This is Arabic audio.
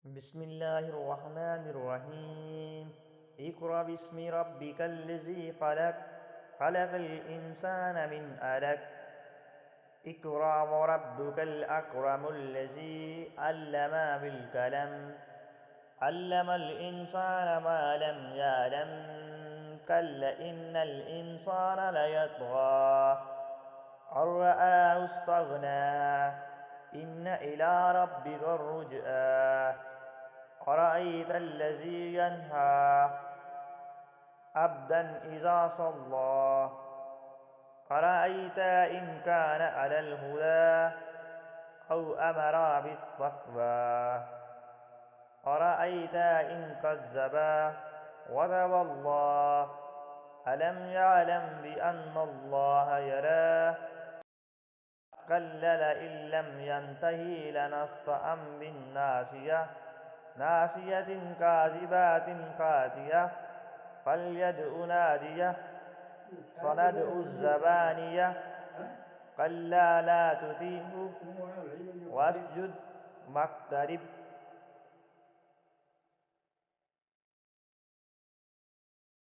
بسم الله الرحمن الرحيم. اقرأ باسم ربك الذي خلق. خلق الإنسان من علق. اقرأ وربك الأكرم الذي علم بالقلم. علم الإنسان ما لم يعلم. كلا إن الإنسان ليطغى أن رآه استغنى. إن إلى ربك الرجعى. أرأيت الذي ينهى عبدا إذا صلى. أرأيت إن كان على الهدى أو أمر بالتقوى. أرأيت إن كذب وتولى. ألم يعلم بأن الله يرى. كلا لئن لم ينته لنسفعا بالناصية. ناصية كاذبات خاطئة. فليدع ناديه. سندع الزبانية. كلا لا تطيعه واسجد واقترب